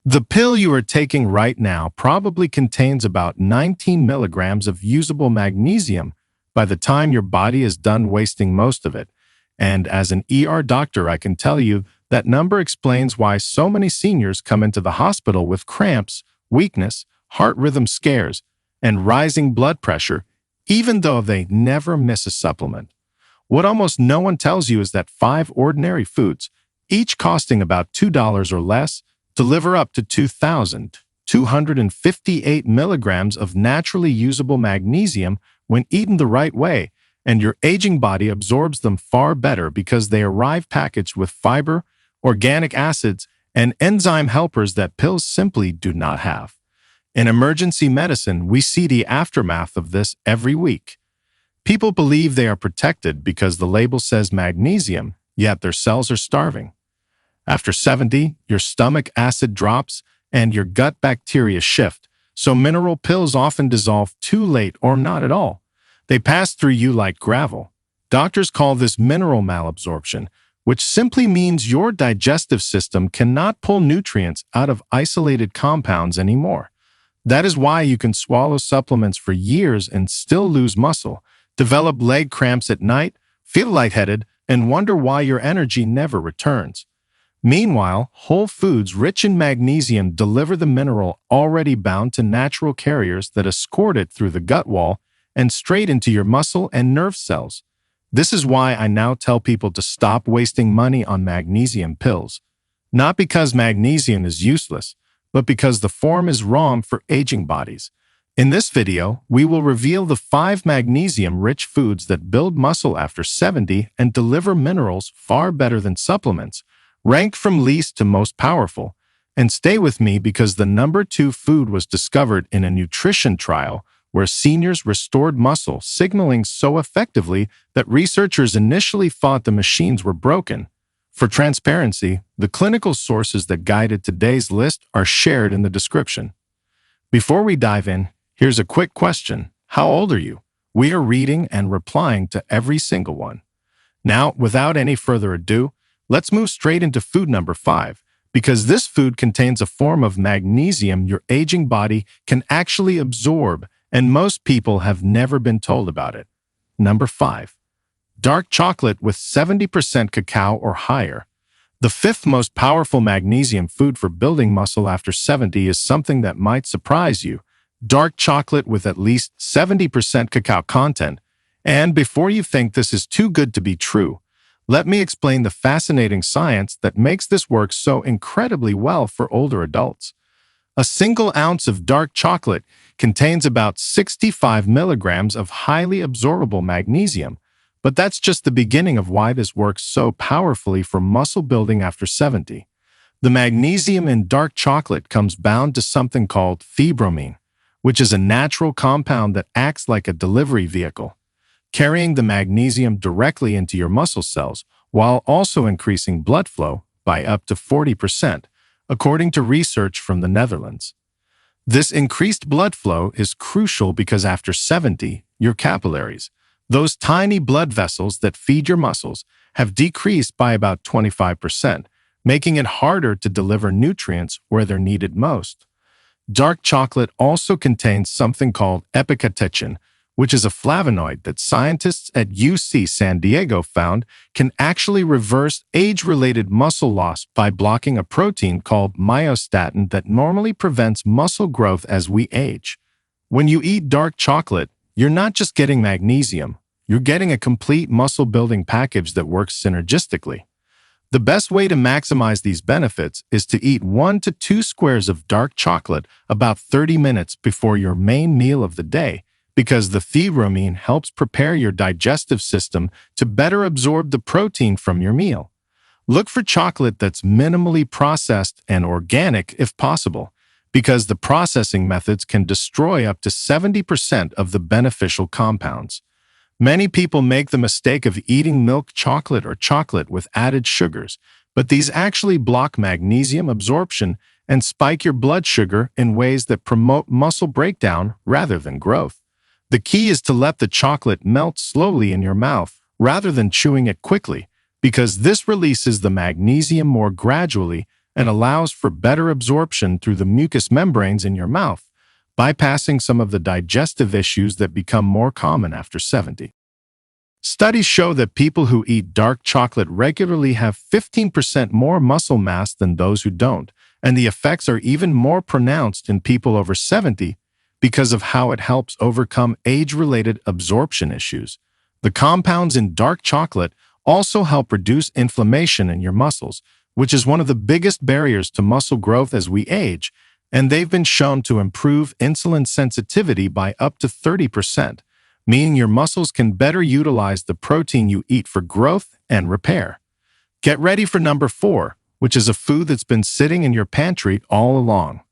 The pill you are taking right now probably contains about 19 milligrams of usable magnesium by the time your body is done wasting most of it. And as an doctor, I can tell you that number explains why so many seniors come into the hospital with cramps, weakness, heart rhythm scares, and rising blood pressure, even though they never miss a supplement. What almost no one tells you is that 5 ordinary foods, each costing about $2 or less, deliver up to 2,258 milligrams of naturally usable magnesium when eaten the right way, and your aging body absorbs them far better because they arrive packaged with fiber, organic acids, and enzyme helpers that pills simply do not have. In emergency medicine, we see the aftermath of this every week. People believe they are protected because the label says magnesium, yet their cells are starving. After 70, your stomach acid drops and your gut bacteria shift, so mineral pills often dissolve too late or not at all. They pass through you like gravel. Doctors call this mineral malabsorption, which simply means your digestive system cannot pull nutrients out of isolated compounds anymore. That is why you can swallow supplements for years and still lose muscle, develop leg cramps at night, feel lightheaded, and wonder why your energy never returns. Meanwhile, whole foods rich in magnesium deliver the mineral already bound to natural carriers that escort it through the gut wall and straight into your muscle and nerve cells. This is why I now tell people to stop wasting money on magnesium pills. Not because magnesium is useless, but because the form is wrong for aging bodies. In this video, we will reveal the 5 magnesium-rich foods that build muscle after 70 and deliver minerals far better than supplements, ranked from least to most powerful. And stay with me because the number 2 food was discovered in a nutrition trial where seniors restored muscle, signaling so effectively that researchers initially thought the machines were broken. For transparency, the clinical sources that guided today's list are shared in the description. Before we dive in, here's a quick question. How old are you? We are reading and replying to every single one. Now, without any further ado, let's move straight into food number 5, because this food contains a form of magnesium your aging body can actually absorb, and most people have never been told about it. Number 5. Dark chocolate with 70% cacao or higher. The 5th most powerful magnesium food for building muscle after 70 is something that might surprise you. Dark chocolate with at least 70% cacao content. And before you think this is too good to be true, let me explain the fascinating science that makes this work so incredibly well for older adults. A single ounce of dark chocolate contains about 65 milligrams of highly absorbable magnesium, but that's just the beginning of why this works so powerfully for muscle building after 70. The magnesium in dark chocolate comes bound to something called theobromine, which is a natural compound that acts like a delivery vehicle, carrying the magnesium directly into your muscle cells while also increasing blood flow by up to 40%, according to research from the Netherlands. This increased blood flow is crucial because after 70, your capillaries, those tiny blood vessels that feed your muscles, have decreased by about 25%, making it harder to deliver nutrients where they're needed most. Dark chocolate also contains something called epicatechin, which is a flavonoid that scientists at UC San Diego found can actually reverse age-related muscle loss by blocking a protein called myostatin that normally prevents muscle growth as we age. When you eat dark chocolate, you're not just getting magnesium, you're getting a complete muscle-building package that works synergistically. The best way to maximize these benefits is to eat 1 to 2 squares of dark chocolate about 30 minutes before your main meal of the day, because the theobromine helps prepare your digestive system to better absorb the protein from your meal. Look for chocolate that's minimally processed and organic if possible, because the processing methods can destroy up to 70% of the beneficial compounds. Many people make the mistake of eating milk chocolate or chocolate with added sugars, but these actually block magnesium absorption and spike your blood sugar in ways that promote muscle breakdown rather than growth. The key is to let the chocolate melt slowly in your mouth rather than chewing it quickly, because this releases the magnesium more gradually and allows for better absorption through the mucous membranes in your mouth, bypassing some of the digestive issues that become more common after 70. Studies show that people who eat dark chocolate regularly have 15% more muscle mass than those who don't, and the effects are even more pronounced in people over 70 because of how it helps overcome age-related absorption issues. The compounds in dark chocolate also help reduce inflammation in your muscles, which is one of the biggest barriers to muscle growth as we age, and they've been shown to improve insulin sensitivity by up to 30%, meaning your muscles can better utilize the protein you eat for growth and repair. Get ready for number 4, which is a food that's been sitting in your pantry all along.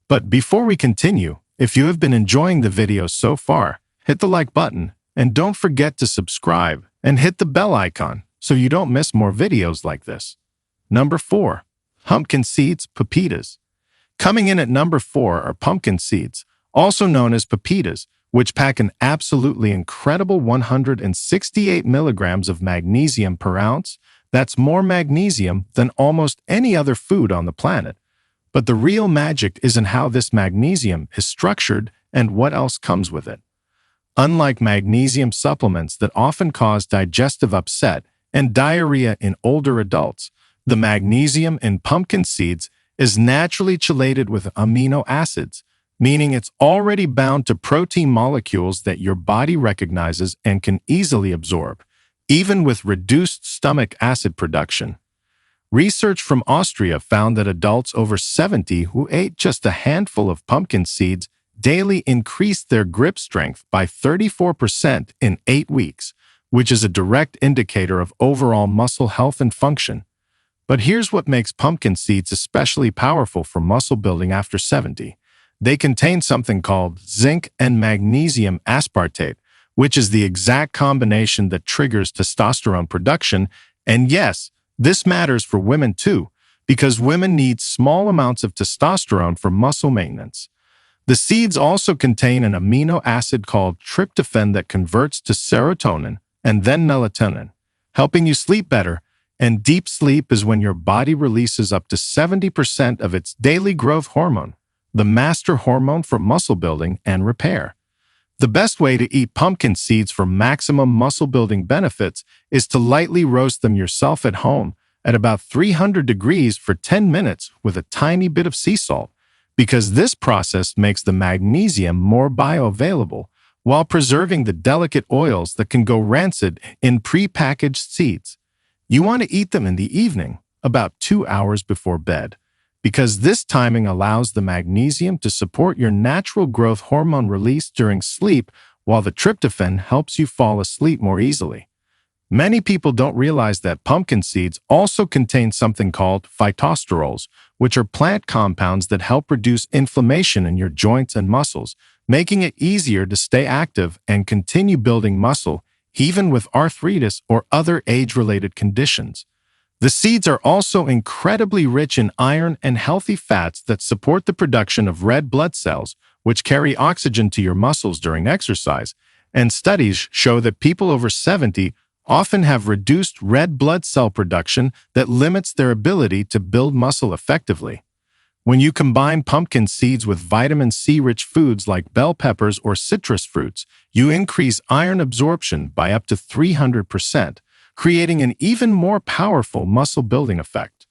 But before we continue, if you have been enjoying the video so far, hit the like button and don't forget to subscribe and hit the bell icon so you don't miss more videos like this. Number 4, pumpkin seeds, pepitas. Coming in at number 4 are pumpkin seeds, also known as pepitas, which pack an absolutely incredible 168 milligrams of magnesium per ounce. That's more magnesium than almost any other food on the planet. But the real magic is in how this magnesium is structured and what else comes with it. Unlike magnesium supplements that often cause digestive upset and diarrhea in older adults, the magnesium in pumpkin seeds is naturally chelated with amino acids, meaning it's already bound to protein molecules that your body recognizes and can easily absorb, even with reduced stomach acid production. Research from Austria found that adults over 70 who ate just a handful of pumpkin seeds daily increased their grip strength by 34% in 8 weeks, which is a direct indicator of overall muscle health and function. But here's what makes pumpkin seeds especially powerful for muscle building after 70. They contain something called zinc and magnesium aspartate, which is the exact combination that triggers testosterone production. And yes, this matters for women too, because women need small amounts of testosterone for muscle maintenance. The seeds also contain an amino acid called tryptophan that converts to serotonin and then melatonin, helping you sleep better. And deep sleep is when your body releases up to 70% of its daily growth hormone, the master hormone for muscle building and repair. The best way to eat pumpkin seeds for maximum muscle building benefits is to lightly roast them yourself at home at about 300 degrees for 10 minutes with a tiny bit of sea salt, because this process makes the magnesium more bioavailable while preserving the delicate oils that can go rancid in pre-packaged seeds. You want to eat them in the evening, about 2 hours before bed, because this timing allows the magnesium to support your natural growth hormone release during sleep, while the tryptophan helps you fall asleep more easily. Many people don't realize that pumpkin seeds also contain something called phytosterols, which are plant compounds that help reduce inflammation in your joints and muscles, making it easier to stay active and continue building muscle, even with arthritis or other age-related conditions. The seeds are also incredibly rich in iron and healthy fats that support the production of red blood cells, which carry oxygen to your muscles during exercise, and studies show that people over 70 often have reduced red blood cell production that limits their ability to build muscle effectively. When you combine pumpkin seeds with vitamin C-rich foods like bell peppers or citrus fruits, you increase iron absorption by up to 300%, creating an even more powerful muscle-building effect.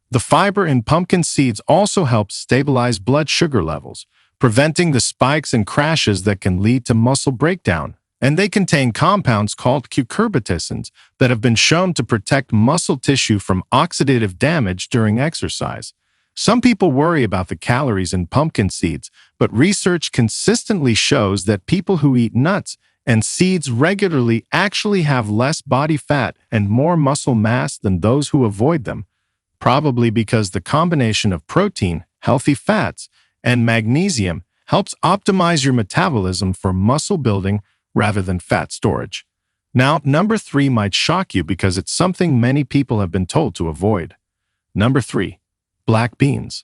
The fiber in pumpkin seeds also helps stabilize blood sugar levels, preventing the spikes and crashes that can lead to muscle breakdown. And they contain compounds called cucurbitacins that have been shown to protect muscle tissue from oxidative damage during exercise. Some people worry about the calories in pumpkin seeds, but research consistently shows that people who eat nuts and seeds regularly actually have less body fat and more muscle mass than those who avoid them, probably because the combination of protein, healthy fats, and magnesium helps optimize your metabolism for muscle building rather than fat storage. Now, number 3 might shock you because it's something many people have been told to avoid. Number 3, black beans.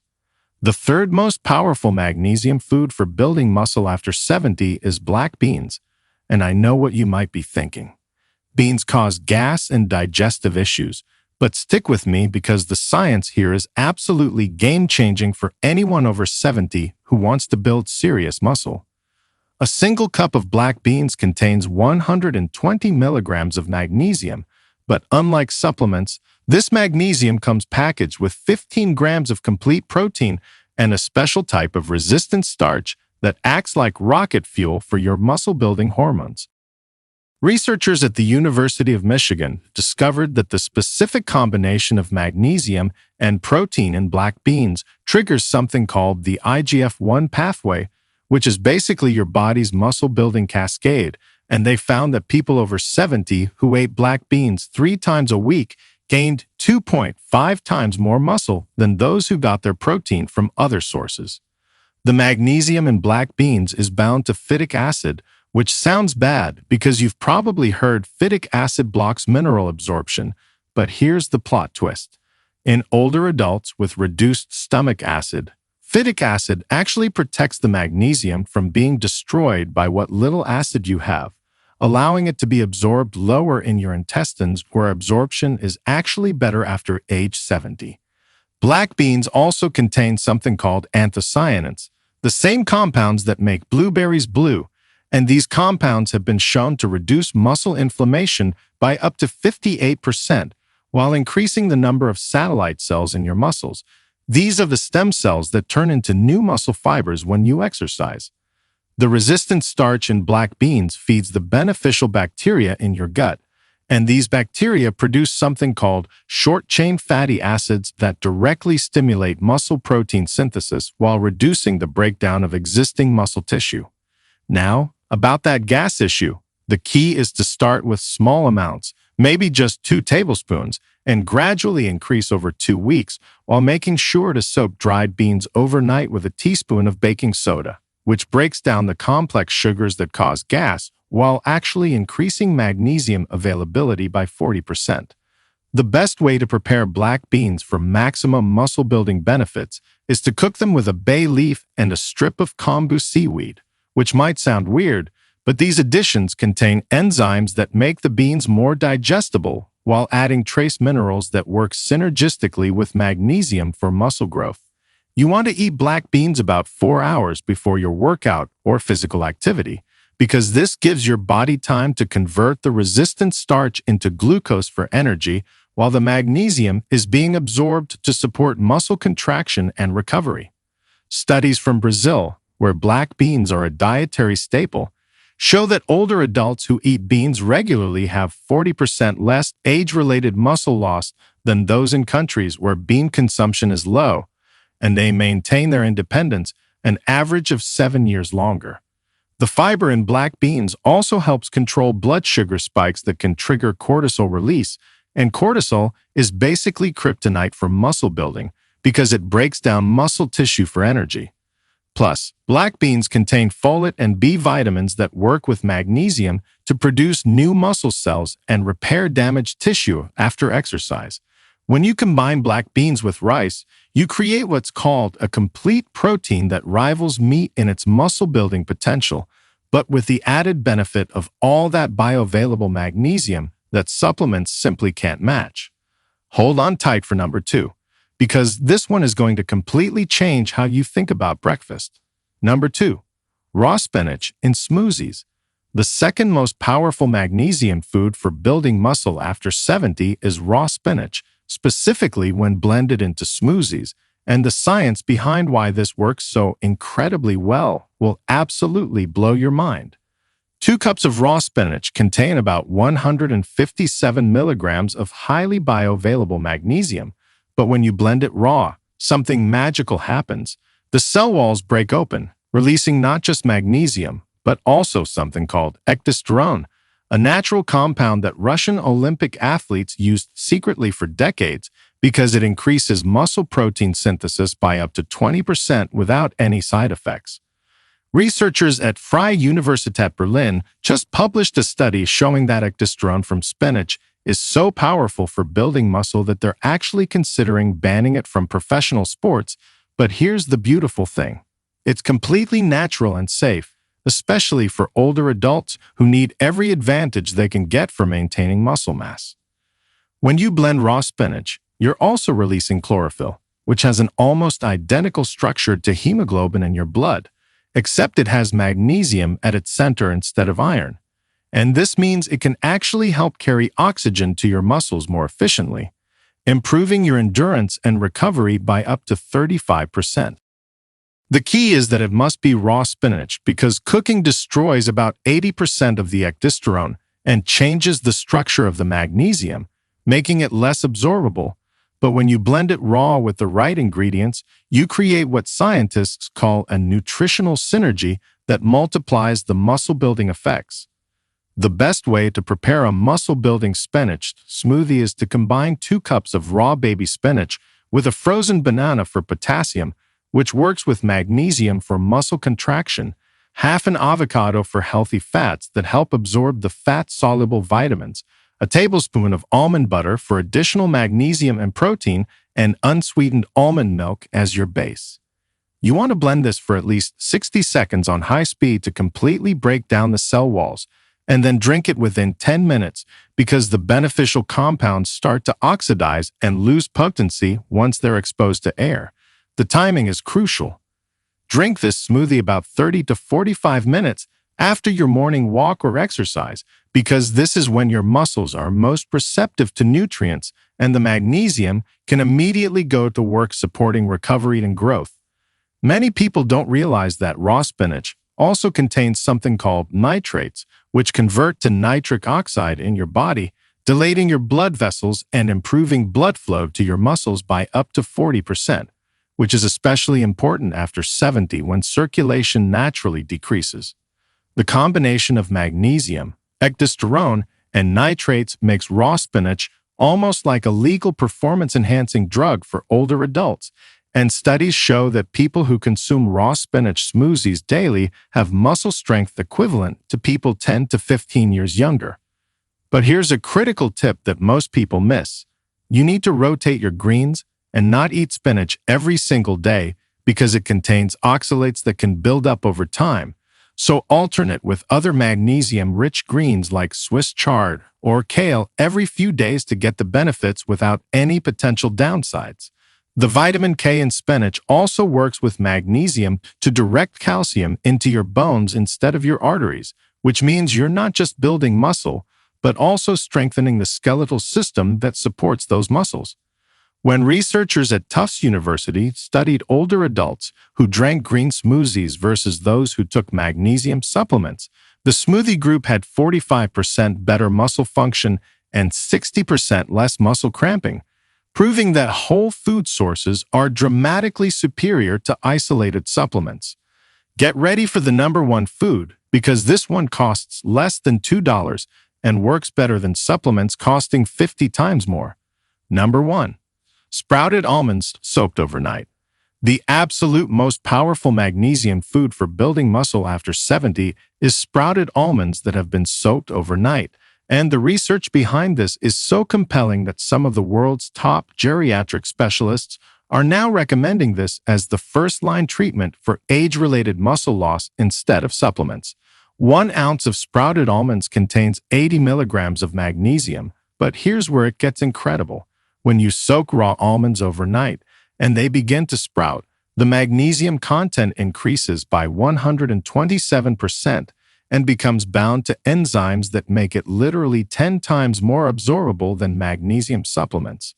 The third most powerful magnesium food for building muscle after 70 is black beans. And I know what you might be thinking. Beans cause gas and digestive issues, But stick with me because the science here is absolutely game-changing for anyone over 70 who wants to build serious muscle. A single cup of black beans contains 120 milligrams of magnesium, but unlike supplements, this magnesium comes packaged with 15 grams of complete protein and a special type of resistant starch that acts like rocket fuel for your muscle-building hormones. Researchers at the University of Michigan discovered that the specific combination of magnesium and protein in black beans triggers something called the IGF-1 pathway, which is basically your body's muscle-building cascade, and they found that people over 70 who ate black beans 3 times a week gained 2.5 times more muscle than those who got their protein from other sources. The magnesium in black beans is bound to phytic acid, which sounds bad because you've probably heard phytic acid blocks mineral absorption, but here's the plot twist. In older adults with reduced stomach acid, phytic acid actually protects the magnesium from being destroyed by what little acid you have, allowing it to be absorbed lower in your intestines where absorption is actually better after age 70. Black beans also contain something called anthocyanins, the same compounds that make blueberries blue, and these compounds have been shown to reduce muscle inflammation by up to 58% while increasing the number of satellite cells in your muscles. These are the stem cells that turn into new muscle fibers when you exercise. The resistant starch in black beans feeds the beneficial bacteria in your gut, and these bacteria produce something called short-chain fatty acids that directly stimulate muscle protein synthesis while reducing the breakdown of existing muscle tissue. Now, about that gas issue, the key is to start with small amounts, maybe just 2 tablespoons, and gradually increase over 2 weeks while making sure to soak dried beans overnight with a teaspoon of baking soda, which breaks down the complex sugars that cause gas while actually increasing magnesium availability by 40%. The best way to prepare black beans for maximum muscle-building benefits is to cook them with a bay leaf and a strip of kombu seaweed, which might sound weird, but these additions contain enzymes that make the beans more digestible while adding trace minerals that work synergistically with magnesium for muscle growth. You want to eat black beans about 4 hours before your workout or physical activity, because this gives your body time to convert the resistant starch into glucose for energy while the magnesium is being absorbed to support muscle contraction and recovery. Studies from Brazil, where black beans are a dietary staple, show that older adults who eat beans regularly have 40% less age-related muscle loss than those in countries where bean consumption is low, and they maintain their independence an average of 7 years longer. The fiber in black beans also helps control blood sugar spikes that can trigger cortisol release, and cortisol is basically kryptonite for muscle building because it breaks down muscle tissue for energy. Plus, black beans contain folate and B vitamins that work with magnesium to produce new muscle cells and repair damaged tissue after exercise. When you combine black beans with rice, you create what's called a complete protein that rivals meat in its muscle-building potential, but with the added benefit of all that bioavailable magnesium that supplements simply can't match. Hold on tight for number 2, because this one is going to completely change how you think about breakfast. Number 2, raw spinach in smoothies. The second most powerful magnesium food for building muscle after 70 is raw spinach, specifically when blended into smoothies, and the science behind why this works so incredibly well will absolutely blow your mind. 2 cups of raw spinach contain about 157 milligrams of highly bioavailable magnesium, but when you blend it raw, something magical happens. The cell walls break open, releasing not just magnesium, but also something called ecdysterone, a natural compound that Russian Olympic athletes used secretly for decades because it increases muscle protein synthesis by up to 20% without any side effects. Researchers at Freie Universität Berlin just published a study showing that ecdysterone from spinach is so powerful for building muscle that they're actually considering banning it from professional sports. But here's the beautiful thing. It's completely natural and safe, especially for older adults who need every advantage they can get for maintaining muscle mass. When you blend raw spinach, you're also releasing chlorophyll, which has an almost identical structure to hemoglobin in your blood, except it has magnesium at its center instead of iron. And this means it can actually help carry oxygen to your muscles more efficiently, improving your endurance and recovery by up to 35%. The key is that it must be raw spinach because cooking destroys about 80% of the ecdysterone and changes the structure of the magnesium, making it less absorbable. But when you blend it raw with the right ingredients, you create what scientists call a nutritional synergy that multiplies the muscle-building effects. The best way to prepare a muscle-building spinach smoothie is to combine 2 cups of raw baby spinach with a frozen banana for potassium, which works with magnesium for muscle contraction, half an avocado for healthy fats that help absorb the fat-soluble vitamins, a tablespoon of almond butter for additional magnesium and protein, and unsweetened almond milk as your base. You want to blend this for at least 60 seconds on high speed to completely break down the cell walls, and then drink it within 10 minutes because the beneficial compounds start to oxidize and lose potency once they're exposed to air. The timing is crucial. Drink this smoothie about 30 to 45 minutes after your morning walk or exercise because this is when your muscles are most receptive to nutrients and the magnesium can immediately go to work supporting recovery and growth. Many people don't realize that raw spinach also contains something called nitrates, which convert to nitric oxide in your body, dilating your blood vessels and improving blood flow to your muscles by up to 40%. Which is especially important after 70 when circulation naturally decreases. The combination of magnesium, ecdysterone, and nitrates makes raw spinach almost like a legal performance-enhancing drug for older adults, and studies show that people who consume raw spinach smoothies daily have muscle strength equivalent to people 10 to 15 years younger. But here's a critical tip that most people miss. You need to rotate your greens and not eat spinach every single day because it contains oxalates that can build up over time. So alternate with other magnesium-rich greens like Swiss chard or kale every few days to get the benefits without any potential downsides. The vitamin K in spinach also works with magnesium to direct calcium into your bones instead of your arteries, which means you're not just building muscle, but also strengthening the skeletal system that supports those muscles. When researchers at Tufts University studied older adults who drank green smoothies versus those who took magnesium supplements, the smoothie group had 45% better muscle function and 60% less muscle cramping, proving that whole food sources are dramatically superior to isolated supplements. Get ready for the #1 food because this one costs less than $2 and works better than supplements costing 50 times more. Number 1. Sprouted almonds soaked overnight. The absolute most powerful magnesium food for building muscle after 70 is sprouted almonds that have been soaked overnight. And the research behind this is so compelling that some of the world's top geriatric specialists are now recommending this as the first-line treatment for age-related muscle loss instead of supplements. 1 ounce of sprouted almonds contains 80 milligrams of magnesium, but here's where it gets incredible. When you soak raw almonds overnight and they begin to sprout, the magnesium content increases by 127% and becomes bound to enzymes that make it literally 10 times more absorbable than magnesium supplements.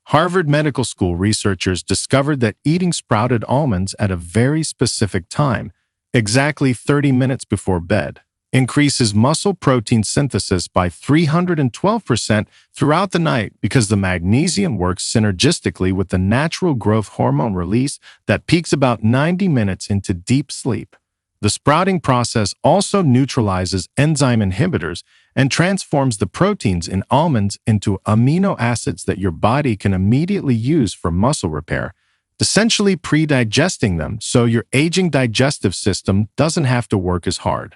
Harvard Medical School researchers discovered that eating sprouted almonds at a very specific time, exactly 30 minutes before bed, increases muscle protein synthesis by 312% throughout the night because the magnesium works synergistically with the natural growth hormone release that peaks about 90 minutes into deep sleep. The sprouting process also neutralizes enzyme inhibitors and transforms the proteins in almonds into amino acids that your body can immediately use for muscle repair, essentially pre-digesting them so your aging digestive system doesn't have to work as hard.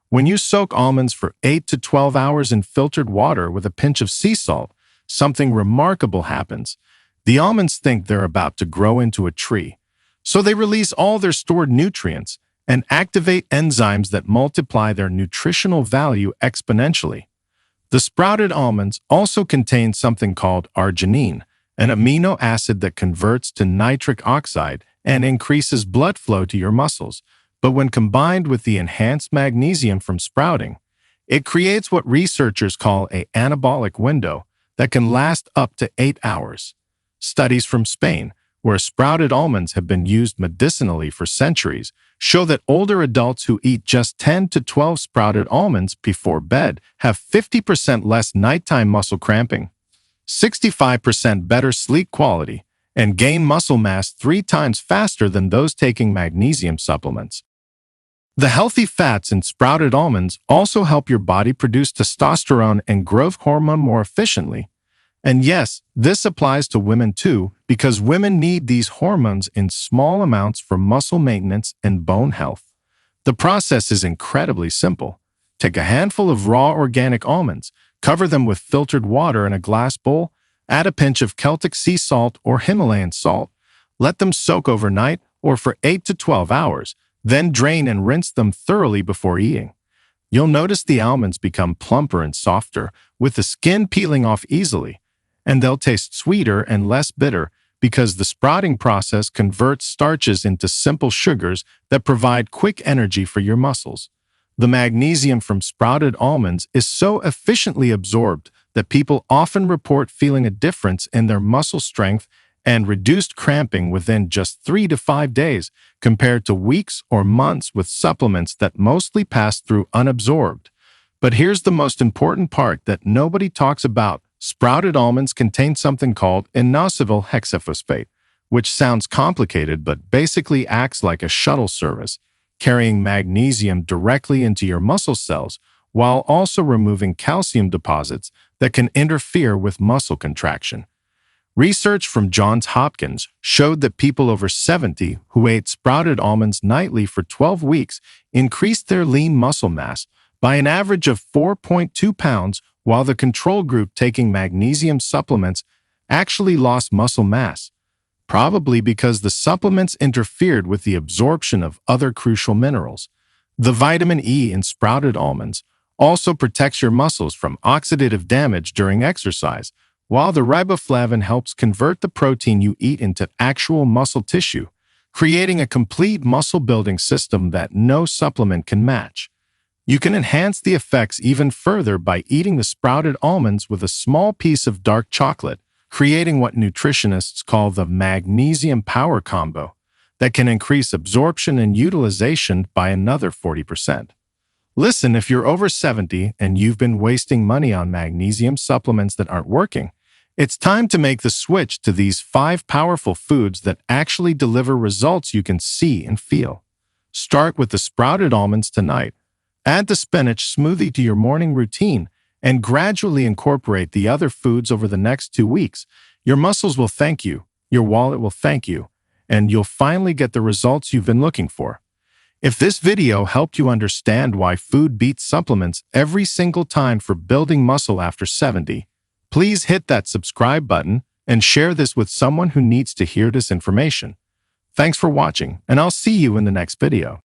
When you soak almonds for 8 to 12 hours in filtered water with a pinch of sea salt, something remarkable happens. The almonds think they're about to grow into a tree, so they release all their stored nutrients and activate enzymes that multiply their nutritional value exponentially. The The sprouted almonds also contain something called arginine, an amino acid that converts to nitric oxide and increases blood flow to your muscles. But when combined with the enhanced magnesium from sprouting, it creates what researchers call an anabolic window that can last up to 8 hours. Studies from Spain, where sprouted almonds have been used medicinally for centuries, show that older adults who eat just 10 to 12 sprouted almonds before bed have 50% less nighttime muscle cramping, 65% better sleep quality, and gain muscle mass 3 times faster than those taking magnesium supplements. The healthy fats in sprouted almonds also help your body produce testosterone and growth hormone more efficiently. And yes, this applies to women too, because women need these hormones in small amounts for muscle maintenance and bone health. The process is incredibly simple. Take a handful of raw organic almonds, cover them with filtered water in a glass bowl, add a pinch of Celtic sea salt or Himalayan salt, let them soak overnight or for 8 to 12 hours, then drain and rinse them thoroughly before eating. You'll notice the almonds become plumper and softer, with the skin peeling off easily, and they'll taste sweeter and less bitter because the sprouting process converts starches into simple sugars that provide quick energy for your muscles. The magnesium from sprouted almonds is so efficiently absorbed that people often report feeling a difference in their muscle strength and reduced cramping within just 3 to 5 days, compared to weeks or months with supplements that mostly pass through unabsorbed. But here's the most important part that nobody talks about. Sprouted almonds contain something called inositol hexaphosphate, which sounds complicated but basically acts like a shuttle service, carrying magnesium directly into your muscle cells while also removing calcium deposits that can interfere with muscle contraction. Research from Johns Hopkins showed that people over 70 who ate sprouted almonds nightly for 12 weeks increased their lean muscle mass by an average of 4.2 pounds, while the control group taking magnesium supplements actually lost muscle mass, probably because the supplements interfered with the absorption of other crucial minerals. The vitamin E in sprouted almonds also protects your muscles from oxidative damage during exercise, while the riboflavin helps convert the protein you eat into actual muscle tissue, creating a complete muscle-building system that no supplement can match. You can enhance the effects even further by eating the sprouted almonds with a small piece of dark chocolate, creating what nutritionists call the magnesium power combo that can increase absorption and utilization by another 40%. Listen, if you're over 70 and you've been wasting money on magnesium supplements that aren't working, it's time to make the switch to these 5 powerful foods that actually deliver results you can see and feel. Start with the sprouted almonds tonight. Add the spinach smoothie to your morning routine and gradually incorporate the other foods over the next 2 weeks. Your muscles will thank you, your wallet will thank you, and you'll finally get the results you've been looking for. If this video helped you understand why food beats supplements every single time for building muscle after 70, please hit that subscribe button and share this with someone who needs to hear this information. Thanks for watching, and I'll see you in the next video.